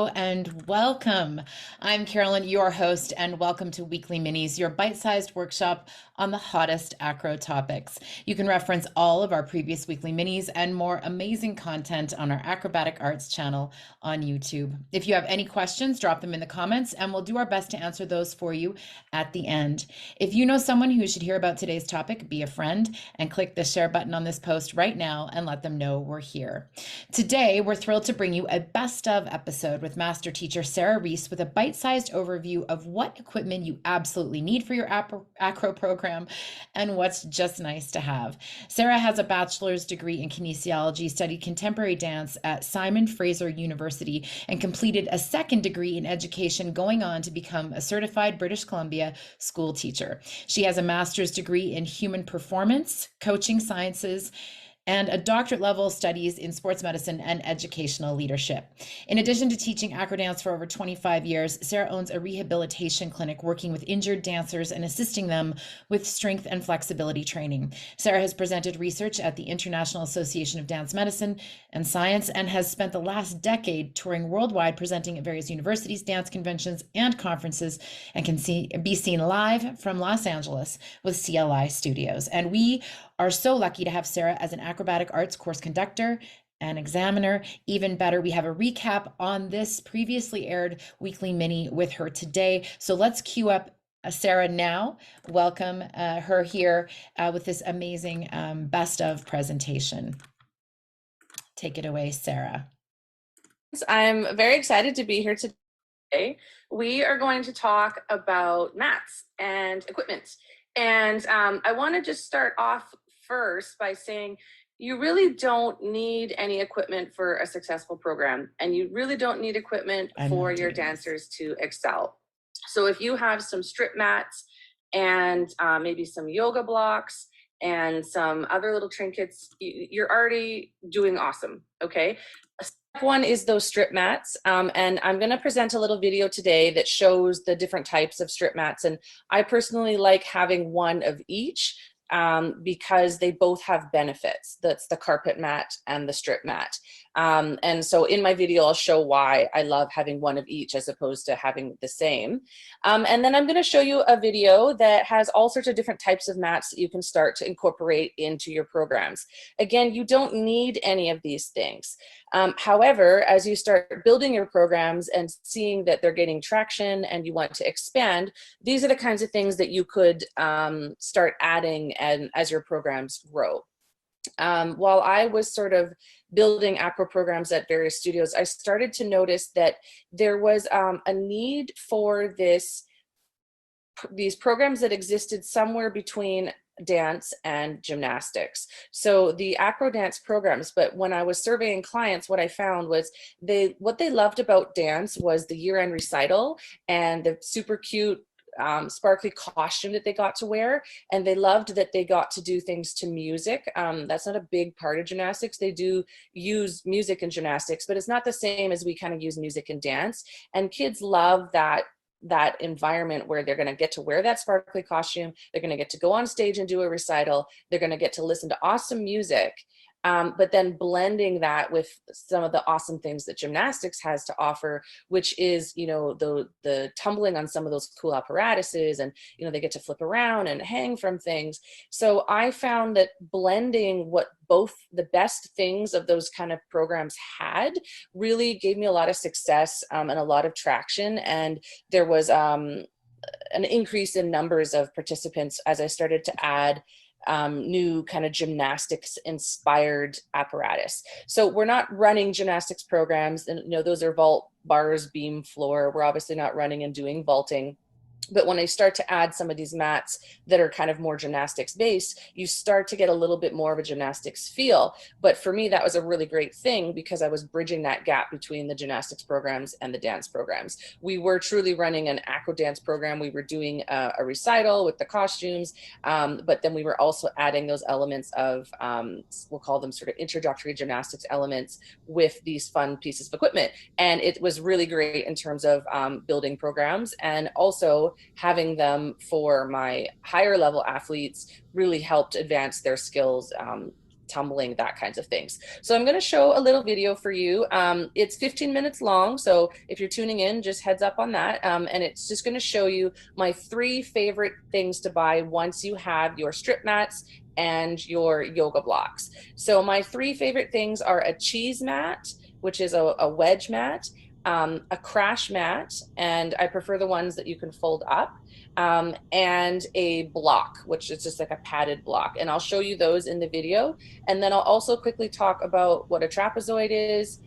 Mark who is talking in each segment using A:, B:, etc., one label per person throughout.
A: Hello and welcome. I'm Carolyn, your host, and welcome to Weekly Minis, your bite-sized workshop on the hottest acro topics. You can reference all of our previous Weekly Minis and more amazing content on our Acrobatic Arts channel on YouTube. If you have any questions, drop them in the comments and we'll do our best to answer those for you at the end. If you know someone who should hear about today's topic, be a friend and click the share button on this post right now and let them know we're here. Today, we're thrilled to bring you a best of episode with master teacher Sarah Reis with a bite-sized overview of what equipment you absolutely need for your acro program and what's just nice to have. Sarah has a bachelor's degree in kinesiology, studied contemporary dance at Simon Fraser University, and completed a second degree in education, going on to become a certified British Columbia school teacher. She has a master's degree in human performance, coaching sciences, and a doctorate level studies in sports medicine and educational leadership. In addition to teaching acro dance for over 25 years, Sarah owns a rehabilitation clinic working with injured dancers and assisting them with strength and flexibility training. Sarah has presented research at the International Association of Dance Medicine and Science and has spent the last decade touring worldwide, presenting at various universities, dance conventions, and conferences, and can be seen live from Los Angeles with CLI Studios. And we are so lucky to have Sarah as an acrobatic arts course conductor and examiner. Even better, we have a recap on this previously aired weekly mini with her today. So let's queue up Sarah now. Welcome her here with this amazing best of presentation. Take it away, Sarah.
B: I'm very excited to be here today. We are going to talk about mats and equipment. And I want to just start off first by saying you really don't need any equipment for a successful program, and you really don't need equipment for your dancers to excel. So if you have some strip mats and maybe some yoga blocks and some other little trinkets, you're already doing awesome, okay? Step one is those strip mats, and I'm going to present a little video today that shows the different types of strip mats, and I personally like having one of each because they both have benefits. That's the carpet mat and the strip mat. And so in my video, I'll show why I love having one of each as opposed to having the same. And then I'm going to show you a video that has all sorts of different types of mats that you can start to incorporate into your programs. Again, you don't need any of these things. However, as you start building your programs and seeing that they're getting traction and you want to expand, these are the kinds of things that you could start adding and as your programs grow. While I was sort of building acro programs at various studios, I started to notice that there was a need for these programs that existed somewhere between dance and gymnastics. So the acro dance programs, but when I was surveying clients, what I found was what they loved about dance was the year-end recital and the super cute sparkly costume that they got to wear, and they loved that they got to do things to music. That's not a big part of gymnastics. They do use music in gymnastics, but it's not the same as we kind of use music in dance, and kids love that environment where they're going to get to wear that sparkly costume, they're going to get to go on stage and do a recital, they're going to get to listen to awesome music, but then blending that with some of the awesome things that gymnastics has to offer, which is, you know, the tumbling on some of those cool apparatuses, and, you know, they get to flip around and hang from things. So I found that blending what both the best things of those kind of programs had really gave me a lot of success and a lot of traction. And there was an increase in numbers of participants as I started to add new kind of gymnastics inspired apparatus. So we're not running gymnastics programs, and, you know, those are vault, bars, beam, floor. We're obviously not running and doing vaulting. But when I start to add some of these mats that are kind of more gymnastics based, you start to get a little bit more of a gymnastics feel. But for me, that was a really great thing because I was bridging that gap between the gymnastics programs and the dance programs. We were truly running an acro dance program. We were doing a recital with the costumes, but then we were also adding those elements of, we'll call them sort of introductory gymnastics elements with these fun pieces of equipment. And it was really great in terms of building programs, and also having them for my higher level athletes really helped advance their skills tumbling, that kinds of things. So I'm going to show a little video for you. It's 15 minutes long, so if you're tuning in, just heads up on that. And it's just going to show you my 3 favorite things to buy once you have your strip mats and your yoga blocks. So my 3 favorite things are a cheese mat, which is a wedge mat, a crash mat, and I prefer the ones that you can fold up, and a block, which is just like a padded block. And I'll show you those in the video. And then I'll also quickly talk about what a trapezoid is,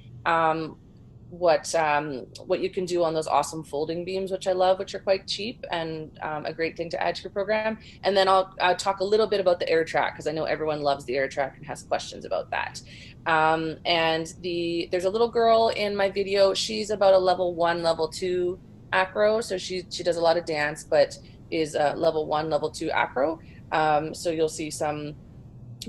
B: what you can do on those awesome folding beams, which I love, which are quite cheap and a great thing to add to your program. And then I'll talk a little bit about the air track, because I know everyone loves the air track and has questions about that. There's a little girl in my video. She's about a level 1, level 2 acro, so she does a lot of dance, but is level 1, level 2 acro. So you'll see some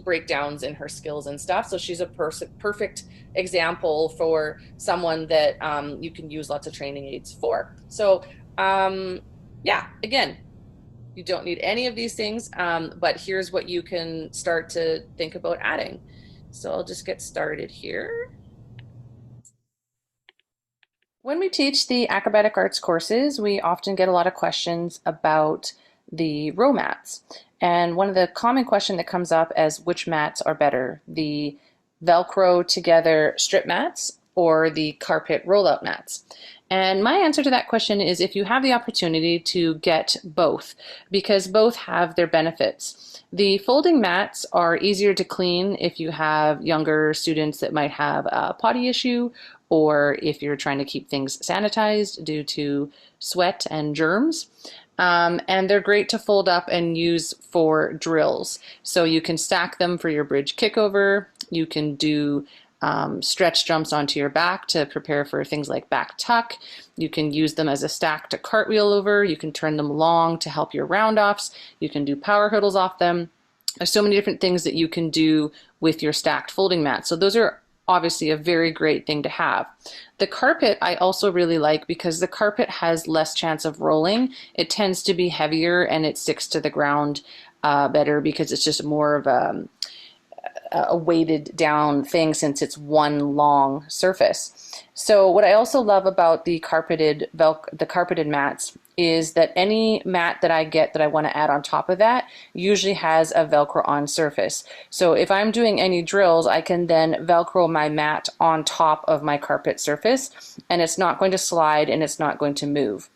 B: breakdowns in her skills and stuff. So she's a perfect example for someone that you can use lots of training aids for. So yeah, again, you don't need any of these things, but here's what you can start to think about adding. So I'll just get started here. When we teach the acrobatic arts courses, we often get a lot of questions about the row mats. And one of the common questions that comes up is which mats are better, the Velcro together strip mats or the carpet rollout mats? And my answer to that question is if you have the opportunity to get both, because both have their benefits. The folding mats are easier to clean if you have younger students that might have a potty issue, or if you're trying to keep things sanitized due to sweat and germs. And they're great to fold up and use for drills. So you can stack them for your bridge kickover. You can do stretch jumps onto your back to prepare for things like back tuck. You can use them as a stack to cartwheel over. You can turn them long to help your round offs. You can do power hurdles off them. There's so many different things that you can do with your stacked folding mat. So those are obviously a very great thing to have. The carpet I also really like because the carpet has less chance of rolling. It tends to be heavier and it sticks to the ground better because it's just more of a weighted down thing since it's one long surface. So what I also love about the carpeted mats is that any mat that I get that I want to add on top of that usually has a Velcro on surface. So if I'm doing any drills, I can then Velcro my mat on top of my carpet surface, and it's not going to slide and it's not going to move.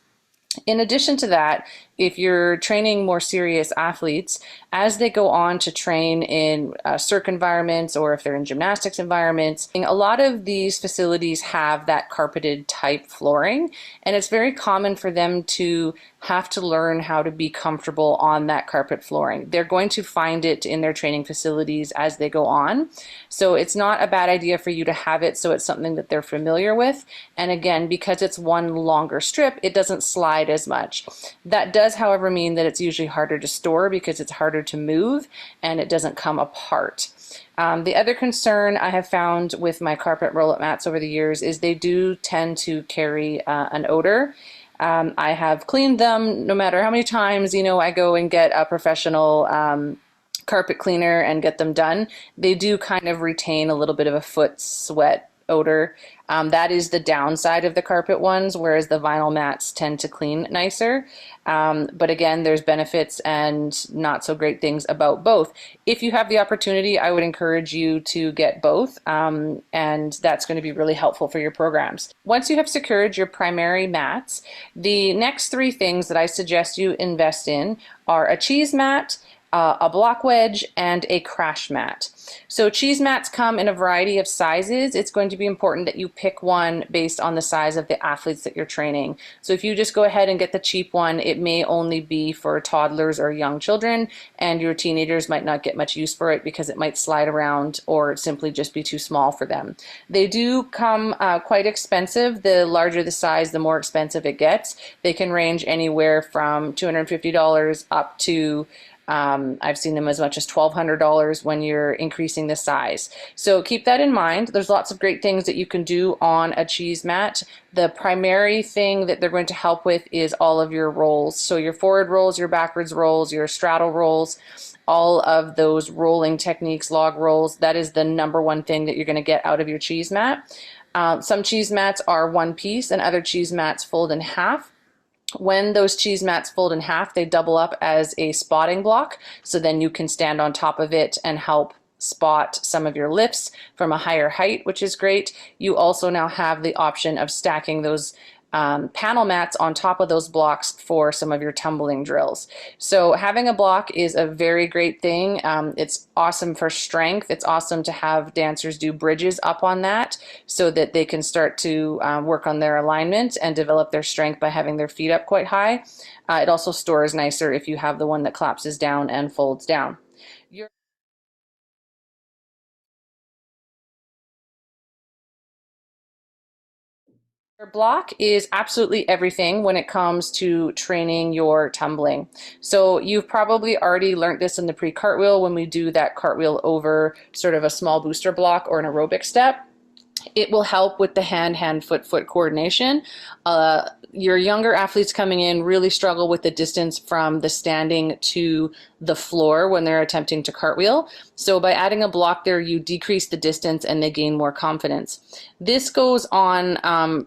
B: In addition to that, if you're training more serious athletes, as they go on to train in circ environments or if they're in gymnastics environments, a lot of these facilities have that carpeted type flooring, and it's very common for them to have to learn how to be comfortable on that carpet flooring. They're going to find it in their training facilities as they go on. So it's not a bad idea for you to have it so it's something that they're familiar with. And again, because it's one longer strip, it doesn't slide as much. That does, however, mean that it's usually harder to store because it's harder to move and it doesn't come apart. The other concern I have found with my carpet roll-up mats over the years is they do tend to carry an odor. I have cleaned them no matter how many times, I go and get a professional carpet cleaner and get them done. They do kind of retain a little bit of a foot sweat odor. That is the downside of the carpet ones, whereas the vinyl mats tend to clean nicer. But again, there's benefits and not so great things about both. If you have the opportunity, I would encourage you to get both, and that's going to be really helpful for your programs. Once you have secured your primary mats, the next 3 things that I suggest you invest in are a cheese mat, a block wedge, and a crash mat. So cheese mats come in a variety of sizes. It's going to be important that you pick one based on the size of the athletes that you're training. So if you just go ahead and get the cheap one, it may only be for toddlers or young children, and your teenagers might not get much use for it because it might slide around or simply just be too small for them. They do come quite expensive. The larger the size, the more expensive it gets. They can range anywhere from $250 up to I've seen them as much as $1,200 when you're increasing the size. So keep that in mind. There's lots of great things that you can do on a cheese mat. The primary thing that they're going to help with is all of your rolls. So your forward rolls, your backwards rolls, your straddle rolls. all of those rolling techniques, log rolls, that is the number one thing that you're going to get out of your cheese mat. Some cheese mats are one piece and other cheese mats fold in half. When those cheese mats fold in half, they double up as a spotting block. So then you can stand on top of it and help spot some of your lifts from a higher height, which is great. You also now have the option of stacking those panel mats on top of those blocks for some of your tumbling drills. So having a block is a very great thing. It's awesome for strength. It's awesome to have dancers do bridges up on that so that they can start to work on their alignment and develop their strength by having their feet up quite high. It also stores nicer if you have the one that collapses down and folds down. Your block is absolutely everything when it comes to training your tumbling. So you've probably already learned this in the pre-cartwheel when we do that cartwheel over sort of a small booster block or an aerobic step. It will help with the hand-foot-foot coordination. Your younger athletes coming in really struggle with the distance from the standing to the floor when they're attempting to cartwheel. So by adding a block there, you decrease the distance and they gain more confidence. This goes on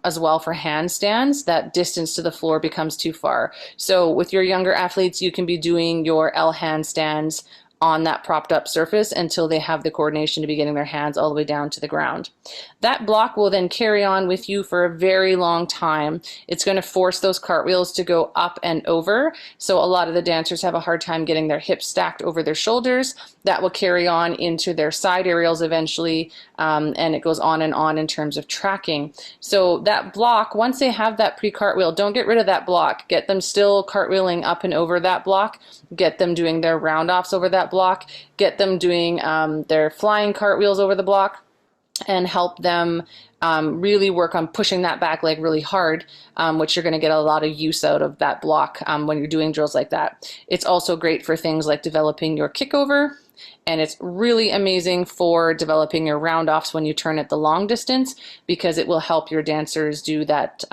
B: as well for handstands. That distance to the floor becomes too far. So with your younger athletes, you can be doing your L handstands on that propped up surface until they have the coordination to be getting their hands all the way down to the ground. That block will then carry on with you for a very long time. It's going to force those cartwheels to go up and over. So a lot of the dancers have a hard time getting their hips stacked over their shoulders. That will carry on into their side aerials eventually, and it goes on and on in terms of tracking. So that block, once they have that pre-cartwheel, don't get rid of that block. Get them still cartwheeling up and over that block. Get them doing their round-offs over that block. Get them doing their flying cartwheels over the block, and help them really work on pushing that back leg really hard, which you're going to get a lot of use out of that block when you're doing drills like that. It's also great for things like developing your kickover, and it's really amazing for developing your round-offs when you turn at the long distance, because it will help your dancers do that,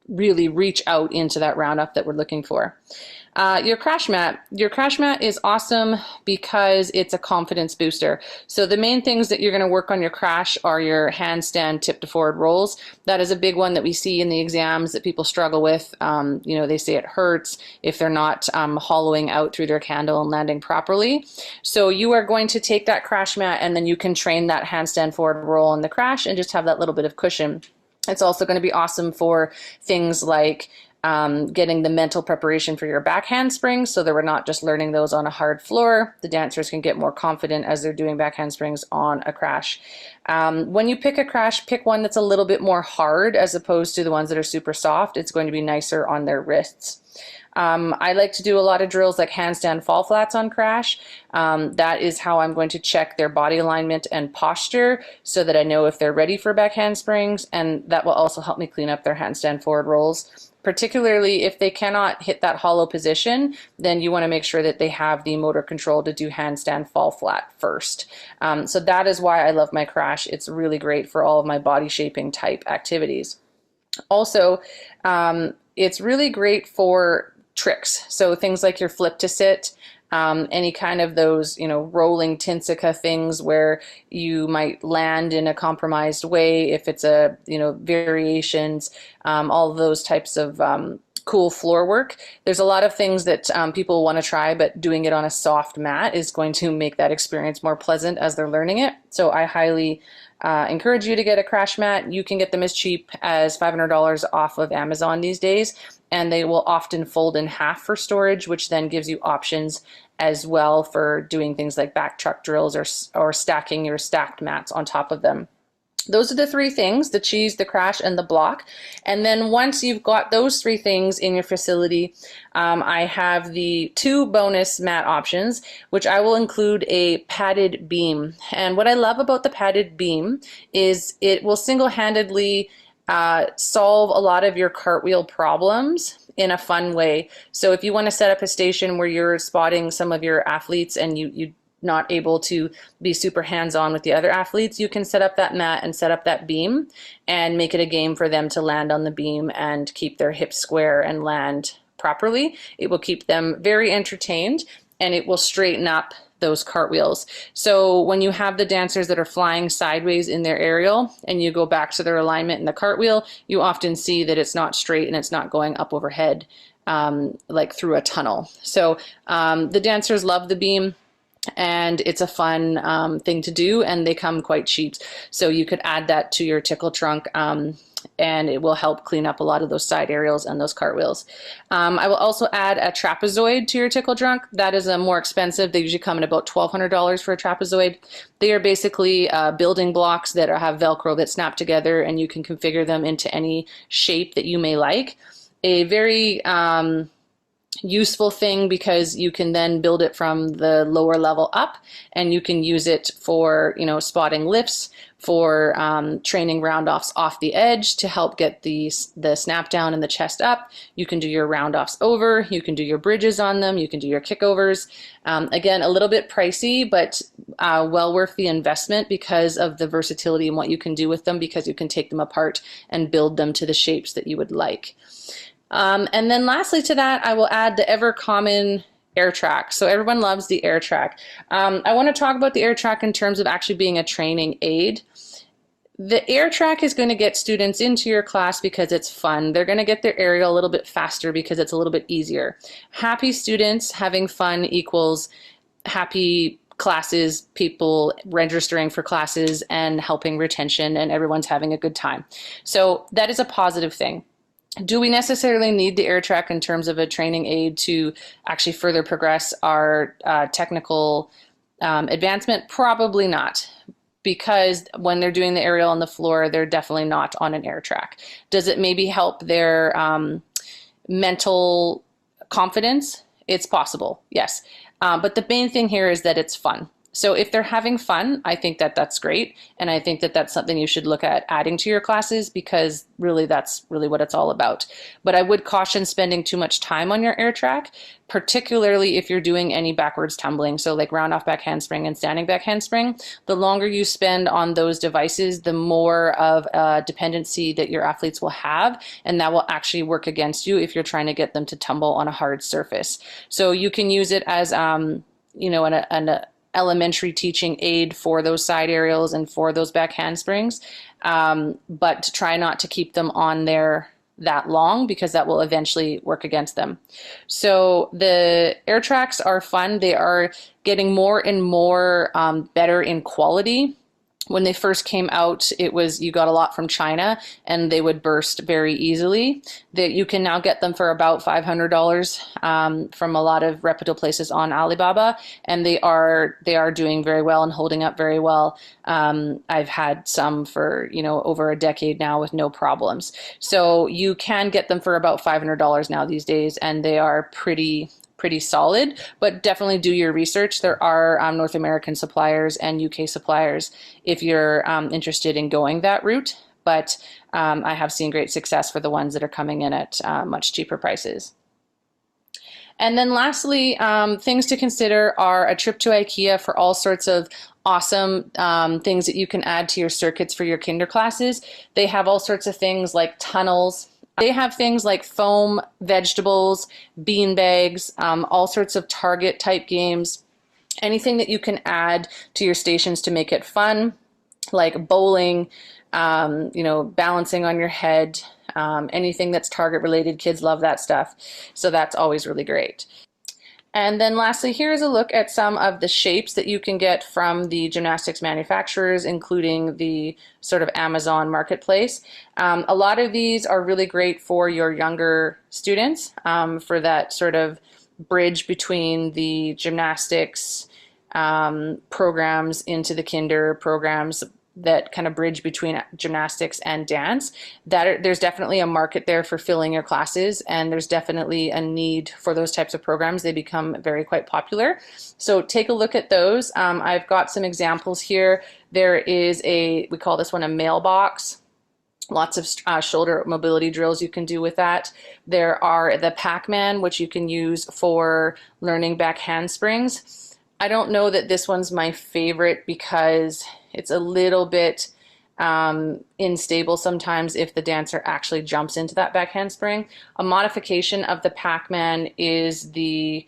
B: really reach out into that round-off that we're looking for. Your crash mat. Your crash mat is awesome because it's a confidence booster. So the main things that you're going to work on your crash are your handstand tip to forward rolls. That is a big one that we see in the exams that people struggle with. They say it hurts if they're not hollowing out through their candle and landing properly. So you are going to take that crash mat and then you can train that handstand forward roll on the crash and just have that little bit of cushion. It's also going to be awesome for things like getting the mental preparation for your back handsprings so that we're not just learning those on a hard floor. The dancers can get more confident as they're doing back handsprings on a crash. When you pick a crash, pick one that's a little bit more hard as opposed to the ones that are super soft. It's going to be nicer on their wrists. I like to do a lot of drills like handstand fall flats on crash. That is how I'm going to check their body alignment and posture so that I know if they're ready for back handsprings, and that will also help me clean up their handstand forward rolls. Particularly if they cannot hit that hollow position, then you want to make sure that they have the motor control to do handstand fall flat first. So that is why I love my crash. It's really great for all of my body shaping type activities. Also, it's really great for tricks. So things like your flip to sit, any kind of those, rolling Tinsica things where you might land in a compromised way, if it's a, variations, all of those types of cool floor work. There's a lot of things that people want to try, but doing it on a soft mat is going to make that experience more pleasant as they're learning it. So I highly encourage you to get a crash mat. You can get them as cheap as $500 off of Amazon these days, and they will often fold in half for storage, which then gives you options as well for doing things like back truck drills or stacking your stacked mats on top of them. Those are the three things: the cheese, the crash, and the block. And then once you've got those three things in your facility, I have the 2 bonus mat options, which I will include a padded beam. And what I love about the padded beam is it will single-handedly solve a lot of your cartwheel problems in a fun way. So if you want to set up a station where you're spotting some of your athletes and you not able to be super hands-on with the other athletes, you can set up that mat and set up that beam and make it a game for them to land on the beam and keep their hips square and land properly. It will keep them very entertained, and it will straighten up those cartwheels. So when you have the dancers that are flying sideways in their aerial and you go back to their alignment in the cartwheel, you often see that it's not straight and it's not going up overhead like through a tunnel. So the dancers love the beam, and it's a fun thing to do, and they come quite cheap. So you could add that to your tickle trunk, and it will help clean up a lot of those side aerials and those cartwheels. I will also add a trapezoid to your tickle trunk. That is a more expensive. They usually come in about $1,200 for a trapezoid. They are basically building blocks that have Velcro that snap together, and you can configure them into any shape that you may like. A very useful thing, because you can then build it from the lower level up, and you can use it for, you know, spotting lifts, for training round offs off the edge to help get the snap down and the chest up. You can do your round offs over, you can do your bridges on them, you can do your kickovers. Again, a little bit pricey, but well worth the investment because of the versatility and what you can do with them, because you can take them apart and build them to the shapes that you would like. And then lastly to that, I will add the ever common air track. So everyone loves the air track. I want to talk about the air track in terms of actually being a training aid. The air track is going to get students into your class because it's fun. They're going to get their aerial a little bit faster because it's a little bit easier. Happy students having fun equals happy classes, people registering for classes and helping retention, and everyone's having a good time. So that is a positive thing. Do we necessarily need the air track in terms of a training aid to actually further progress our technical advancement? Probably not, because when they're doing the aerial on the floor, they're definitely not on an air track. Does it maybe help their mental confidence? It's possible, yes. But the main thing here is that it's fun. So if they're having fun, I think that that's great. And I think that that's something you should look at adding to your classes, because really that's really what it's all about. But I would caution spending too much time on your air track, particularly if you're doing any backwards tumbling. So like round off back handspring and standing back handspring. The longer you spend on those devices, the more of a dependency that your athletes will have. And that will actually work against you if you're trying to get them to tumble on a hard surface. So you can use it as, you know, an elementary teaching aid for those side aerials and for those back handsprings, but to try not to keep them on there that long, because that will eventually work against them. So the air tracks are fun. They are getting more and more better in quality. When they first came out, it was, you got a lot from China and they would burst very easily. That you can now get them for about $500 from a lot of reputable places on Alibaba, and they are doing very well and holding up very well. I've had some for, you know, over a decade now with no problems. So you can get them for about $500 now these days, and they are pretty solid, but definitely do your research. There are North American suppliers and UK suppliers if you're interested in going that route, but I have seen great success for the ones that are coming in at much cheaper prices. And then lastly, things to consider are a trip to Ikea for all sorts of awesome things that you can add to your circuits for your kinder classes. They have all sorts of things like tunnels. They have things like foam, vegetables, bean bags, all sorts of target type games, anything that you can add to your stations to make it fun, like bowling, you know, balancing on your head, anything that's target related. Kids love that stuff. So that's always really great. And then lastly, here's a look at some of the shapes that you can get from the gymnastics manufacturers, including the sort of Amazon marketplace. A lot of these are really great for your younger students, for that sort of bridge between the gymnastics programs into the kinder programs, that kind of bridge between gymnastics and dance. There's definitely a market there for filling your classes, and there's definitely a need for those types of programs. They become quite popular. So take a look at those. I've got some examples here. There is we call this one a mailbox. Lots of shoulder mobility drills you can do with that. There are the Pac-Man, which you can use for learning back handsprings. I don't know that this one's my favorite because it's a little bit unstable sometimes if the dancer actually jumps into that back handspring. A modification of the Pac-Man is the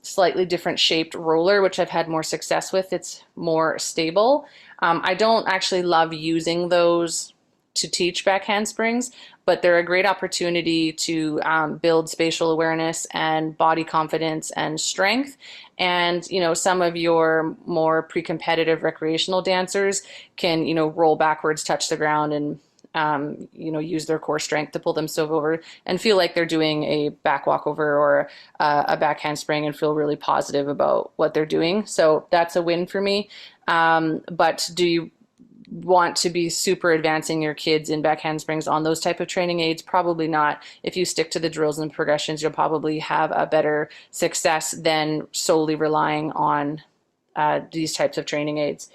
B: slightly different shaped roller, which I've had more success with. It's more stable. I don't actually love using those to teach back handsprings, but they're a great opportunity to build spatial awareness and body confidence and strength. And, some of your more pre-competitive recreational dancers can, roll backwards, touch the ground, and use their core strength to pull themselves over and feel like they're doing a back walkover or a back handspring and feel really positive about what they're doing. So that's a win for me. But do you want to be super advancing your kids in back handsprings on those type of training aids? Probably not. If you stick to the drills and progressions, you'll probably have a better success than solely relying on these types of training aids.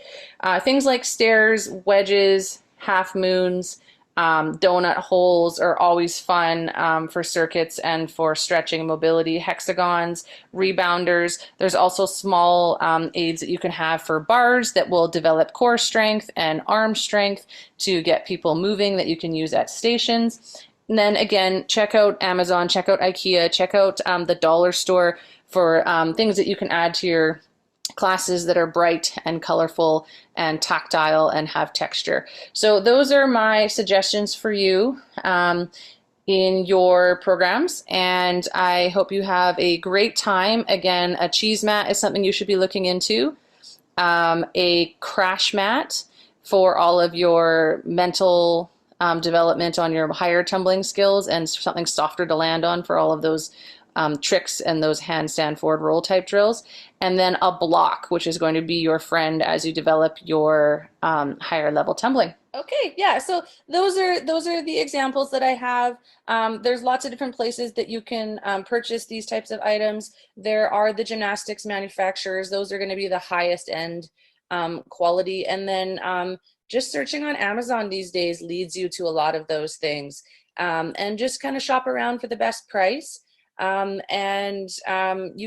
B: Things like stairs, wedges, half moons, donut holes are always fun for circuits and for stretching and mobility. Hexagons, rebounders. There's also small aids that you can have for bars that will develop core strength and arm strength to get people moving that you can use at stations. And then again, check out Amazon, check out Ikea, check out the dollar store for things that you can add to your classes that are bright and colorful and tactile and have texture. So those are my suggestions for you in your programs, and I hope you have a great time. Again, a cheese mat is something you should be looking into. A crash mat for all of your mental development on your higher tumbling skills, and something softer to land on for all of those tricks and those handstand forward roll type drills. And then a block, which is going to be your friend as you develop your higher level tumbling. Okay, yeah, so those are the examples that I have. There's lots of different places that you can purchase these types of items. There are the gymnastics manufacturers. Those are going to be the highest end quality. And then just searching on Amazon these days leads you to a lot of those things. And just kind of shop around for the best price. You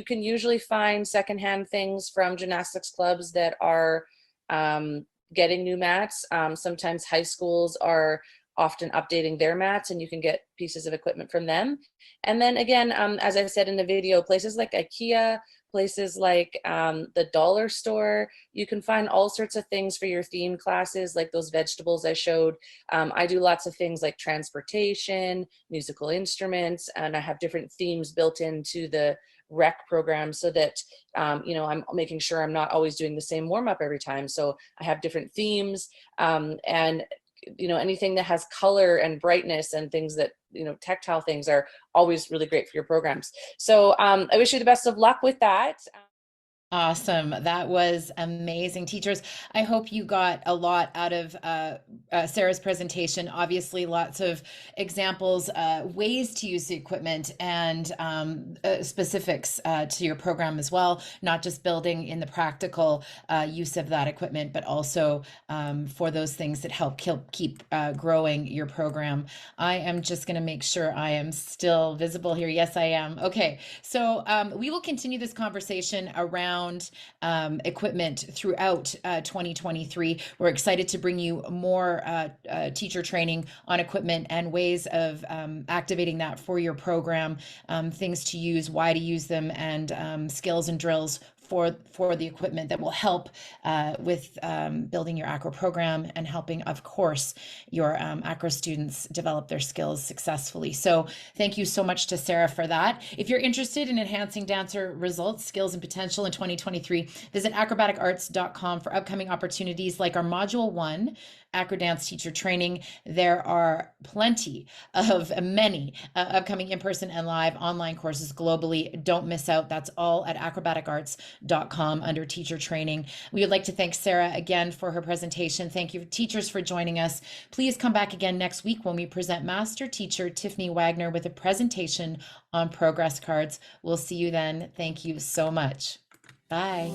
B: can usually find secondhand things from gymnastics clubs that are getting new mats. Sometimes high schools are often updating their mats, and you can get pieces of equipment from them. And then again, as I said in the video, places like Ikea, places like the dollar store, you can find all sorts of things for your theme classes, like those vegetables I showed. I do lots of things like transportation, musical instruments, and I have different themes built into the rec program so that I'm making sure I'm not always doing the same warm-up every time. So I have different themes, and anything that has color and brightness and things that, tactile things are always really great for your programs. So I wish you the best of luck with that.
A: Awesome. That was amazing. Teachers, I hope you got a lot out of Sarah's presentation. Obviously, lots of examples, ways to use the equipment, and specifics to your program as well, not just building in the practical use of that equipment, but also for those things that help keep growing your program. I am just going to make sure I am still visible here. Yes, I am. Okay. So we will continue this conversation around equipment throughout 2023. We're excited to bring you more teacher training on equipment and ways of activating that for your program, things to use, why to use them, and skills and drills for the equipment that will help with building your acro program and helping, of course, your acro students develop their skills successfully. So thank you so much to Sarah for that. If you're interested in enhancing dancer results, skills, and potential in 2023, visit acrobaticarts.com for upcoming opportunities like our Module 1, Acro Dance Teacher Training. There are many upcoming in-person and live online courses globally. Don't miss out. That's all at acrobaticarts.com under teacher training. We would like to thank Sarah again for her presentation. Thank you, teachers, for joining us. Please come back again next week when we present Master Teacher Tiffany Wagner with a presentation on progress cards. We'll see you then. Thank you so much. Bye.